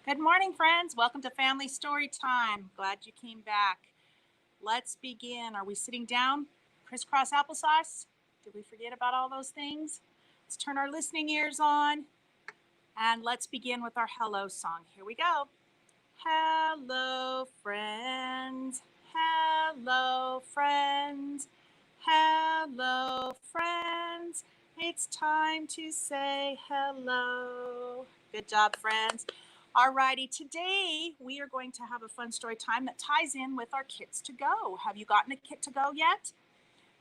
Good morning, friends. Welcome to Family Storytime. Glad you came back. Let's begin. Are we sitting down? Crisscross applesauce? Did we forget about all those things? Let's turn our listening ears on and let's begin with our hello song. Here we go. Hello, friends. Hello, friends. Hello, friends. It's time to say hello. Good job, friends. Alrighty, today we are going to have a fun story time that ties in with our kits to go. Have you gotten a kit to go yet?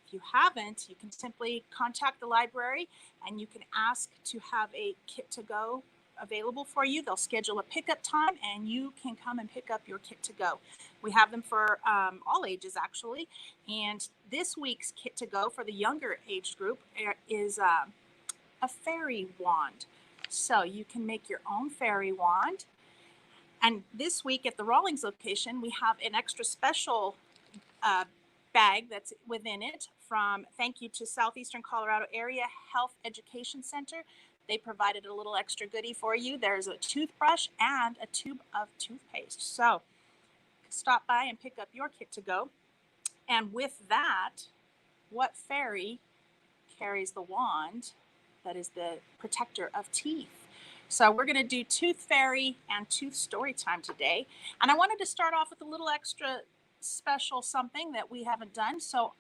If you haven't, you can simply contact the library and you can ask to have a kit to go available for you. They'll schedule a pickup time and you can come and pick up your kit to go. We have them for all ages actually. And this week's kit to go for the younger age group is a fairy wand. So you can make your own fairy wand. And this week at the Rawlings location, we have an extra special uh, bag that's within it from thank you to Southeastern Colorado Area Health Education Center. They provided a little extra goodie for you. There's a toothbrush and a tube of toothpaste. So stop by and pick up your kit to go. And with that, what fairy carries the wand that is the protector of teeth? So we're going to do Tooth Fairy and Tooth Story Time today. And I wanted to start off with a little extra special something that we haven't done. So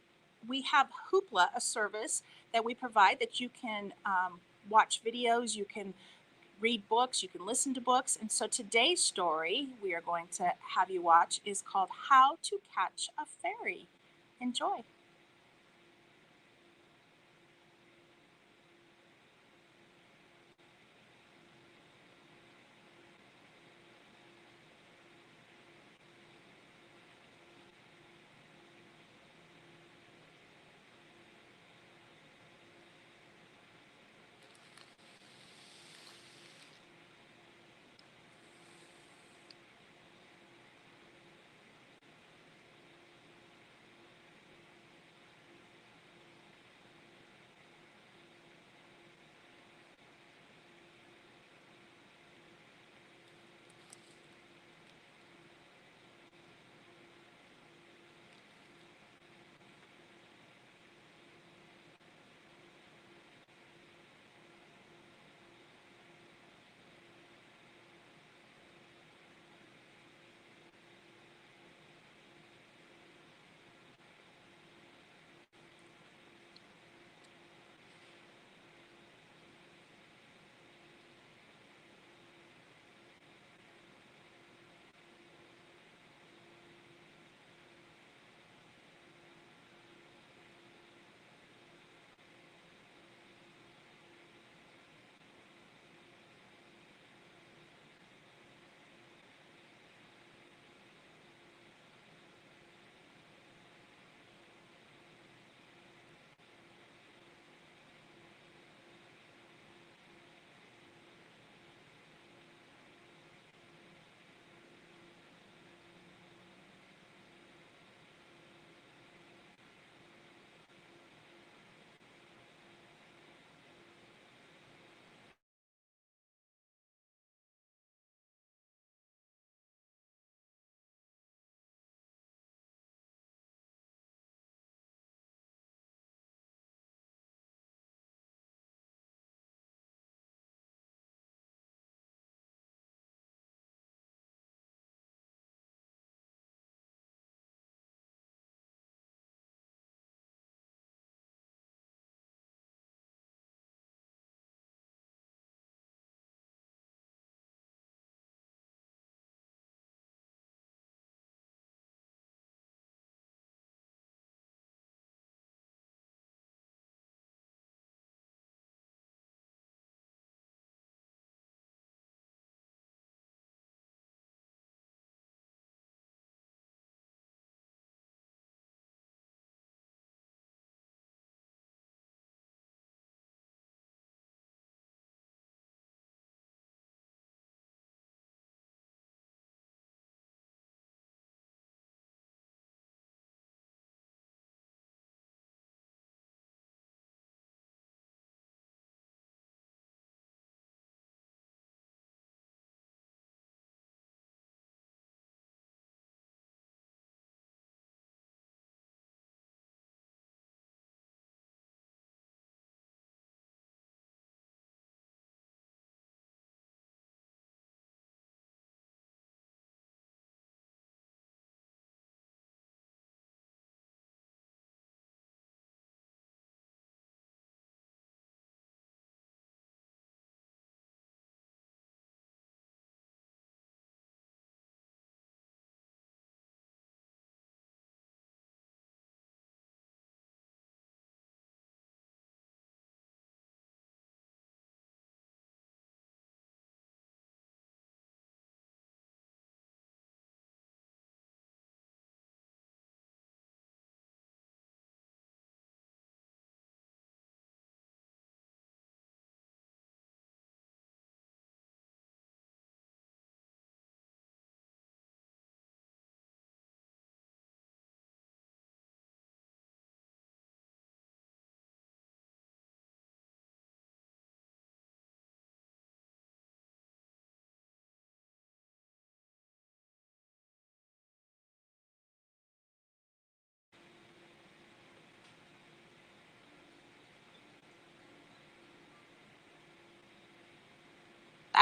we have Hoopla, a service that we provide that you can watch videos, you can read books, you can listen to books. And so today's story we are going to have you watch is called How to Catch a Fairy. Enjoy.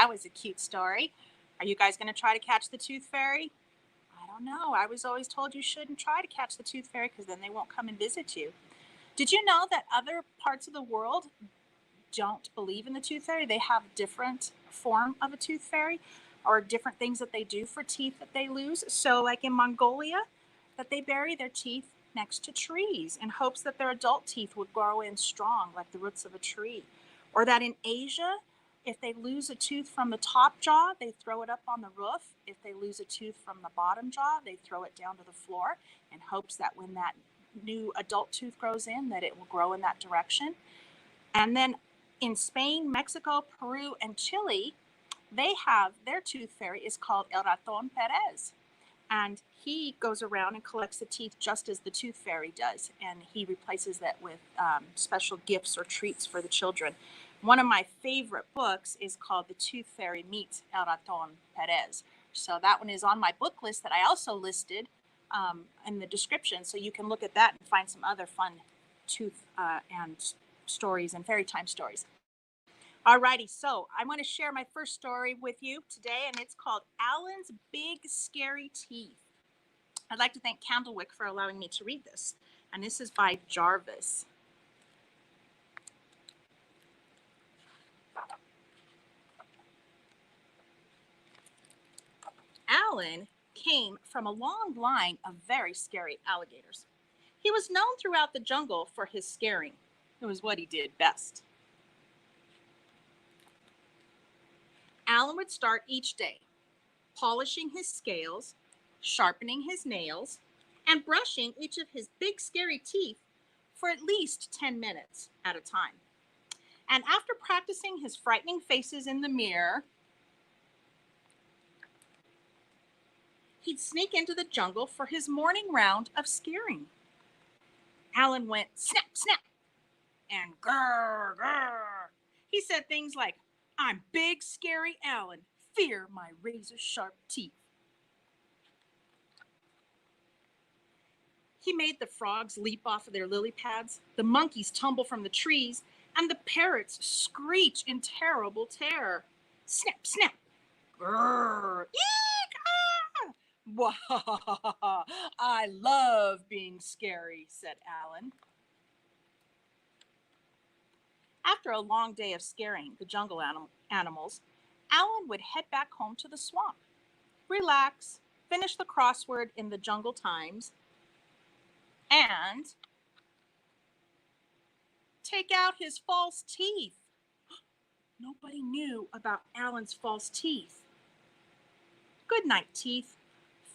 that was a cute story. Are you guys going to try to catch the tooth fairy? I don't know. I was always told you shouldn't try to catch the tooth fairy because then they won't come and visit you. Did you know that other parts of the world don't believe in the tooth fairy? They have different form of a tooth fairy or different things that they do for teeth that they lose. So like in Mongolia, that they bury their teeth next to trees in hopes that their adult teeth would grow in strong like the roots of a tree. Or that in Asia, if they lose a tooth from the top jaw, they throw it up on the roof. If they lose a tooth from the bottom jaw, they throw it down to the floor in hopes that when that new adult tooth grows in, that it will grow in that direction. And then in Spain, Mexico, Peru, and Chile, they have their tooth fairy is called El Raton Perez. And he goes around and collects the teeth just as the tooth fairy does. And he replaces that with special gifts or treats for the children. One of my favorite books is called The Tooth Fairy Meets El Raton Perez. So that one is on my book list that I also listed in the description. So you can look at that and find some other fun tooth and stories and fairy time stories. Alrighty, so I want to share my first story with you today, and it's called Alan's Big Scary Teeth. I'd like to thank Candlewick for allowing me to read this, and this is by Jarvis. Alan came from a long line of very scary alligators. He was known throughout the jungle for his scaring. It was what he did best. Alan would start each day polishing his scales, sharpening his nails, and brushing each of his big scary teeth for at least 10 minutes at a time. And after practicing his frightening faces in the mirror, he'd sneak into the jungle for his morning round of scaring. Alan went snap, snap, and grrr, grrr. He said things like, "I'm big, scary Alan. Fear my razor-sharp teeth." He made the frogs leap off of their lily pads, the monkeys tumble from the trees, and the parrots screech in terrible terror. Snap, snap, grrr, eek, ah! Wah, I love being scary, said Alan. After a long day of scaring the jungle animals, Alan would head back home to the swamp, relax, finish the crossword in the Jungle Times, and take out his false teeth. Nobody knew about Alan's false teeth. Good night, teeth.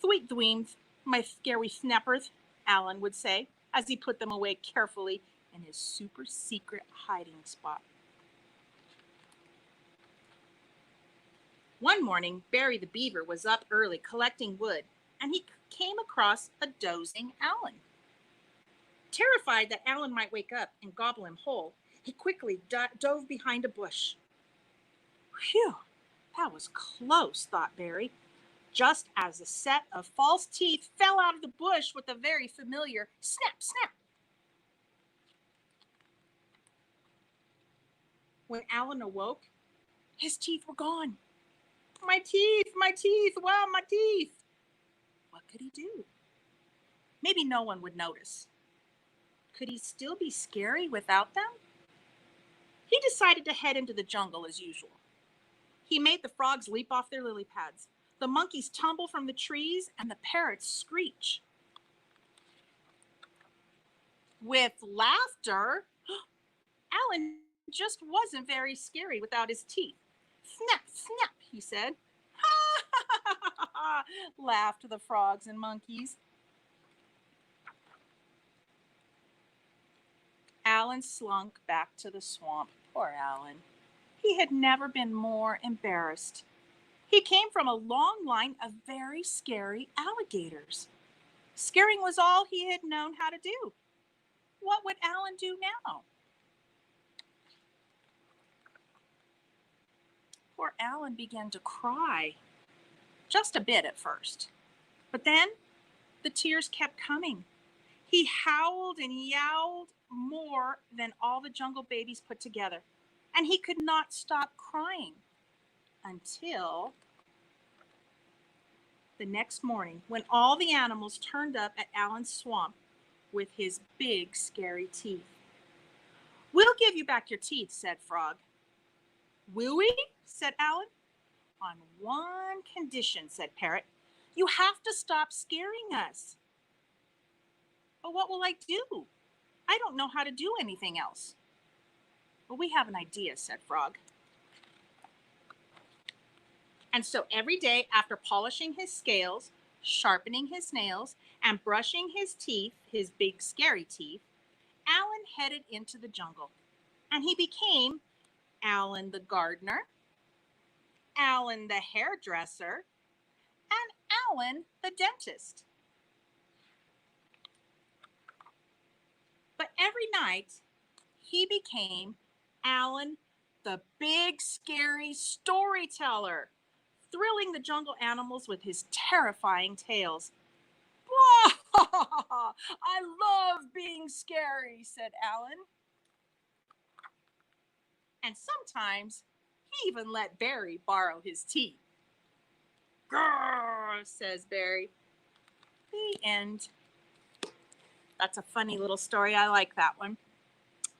Thweet dweems, my scary snappers, Alan would say as he put them away carefully in his super secret hiding spot. One morning, Barry the Beaver was up early collecting wood, and he came across a dozing Alan. Terrified that Alan might wake up and gobble him whole, he quickly dove behind a bush. Phew, that was close, thought Barry, just as a set of false teeth fell out of the bush with a very familiar snap, snap. When Alan awoke, his teeth were gone. My teeth, wow, my teeth. What could he do? Maybe no one would notice. Could he still be scary without them? He decided to head into the jungle as usual. He made the frogs leap off their lily pads, the monkeys tumble from the trees, and the parrots screech. With laughter, Alan just wasn't very scary without his teeth. Snap, snap, he said. Ha ha ha ha ha, laughed the frogs and monkeys. Alan slunk back to the swamp. Poor Alan. He had never been more embarrassed. He came from a long line of very scary alligators. Scaring was all he had known how to do. What would Alan do now? Poor Alan began to cry. Just a bit at first. But then the tears kept coming. He howled and yowled more than all the jungle babies put together, and he could not stop crying until the next morning when all the animals turned up at Alan's swamp with his big, scary teeth. "We'll give you back your teeth," said Frog. "Will we?" said Alan. "On one condition," said Parrot. "You have to stop scaring us." "But what will I do? I don't know how to do anything else." "Well, we have an idea," said Frog. And so every day, after polishing his scales, sharpening his nails, and brushing his teeth, his big scary teeth, Alan headed into the jungle. And he became Alan the gardener, Alan the hairdresser, and Alan the dentist. But every night, he became Alan the big scary storyteller, thrilling the jungle animals with his terrifying tales. "I love being scary," said Alan. And sometimes he even let Barry borrow his teeth. "Grrr," says Barry. The end. That's a funny little story. I like that one.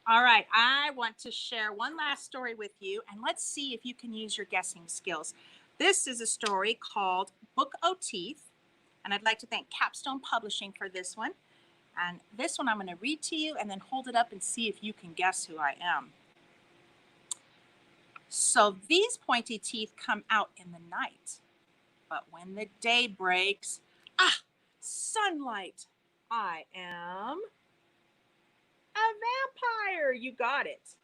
All right, I want to share one last story with you, and let's see if you can use your guessing skills. This is a story called Book o' Teeth, and I'd like to thank Capstone Publishing for this one. And this one I'm going to read to you and then hold it up and see if you can guess who I am. "So these pointy teeth come out in the night, but when the day breaks, sunlight, I am a vampire." You got it.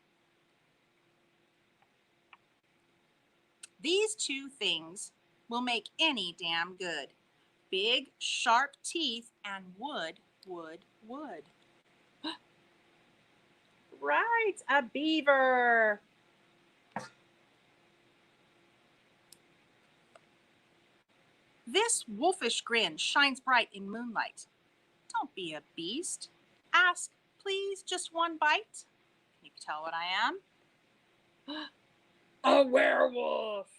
"These two things will make any dam good. Big, sharp teeth and wood, wood, wood." Right, a beaver. "This wolfish grin shines bright in moonlight. Don't be a beast. Ask, please, just one bite." Can you tell what I am? A werewolf.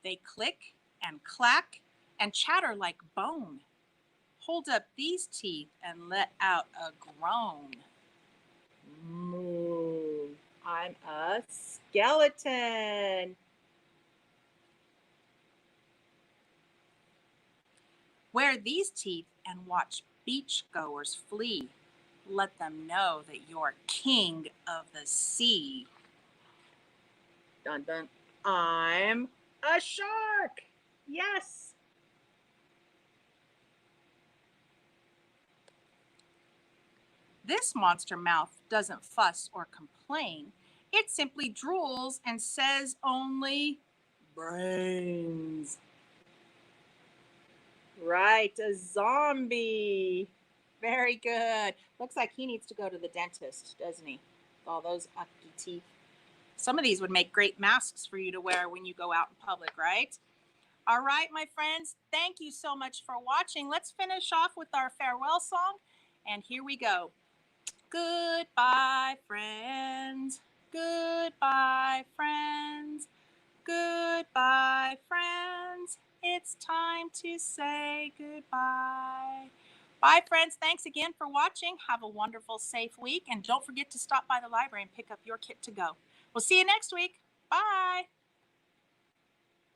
"They click and clack and chatter like bone. Hold up these teeth and let out a groan. Moo. I'm a skeleton." "Wear these teeth and watch beachgoers flee. Let them know that you're king of the sea." Dun dun. I'm a shark. Yes. "This monster mouth doesn't fuss or complain. It simply drools and says only brains." Right, a zombie. Very good. Looks like he needs to go to the dentist, doesn't he? With all those ugly teeth. Some of these would make great masks for you to wear when you go out in public, right? All right, my friends, thank you so much for watching. Let's finish off with our farewell song. And here we go. Goodbye, friends. Goodbye, friends. Goodbye, friends. It's time to say goodbye. Bye, friends. Thanks again for watching. Have a wonderful, safe week. And don't forget to stop by the library and pick up your kit to go. We'll see you next week. Bye.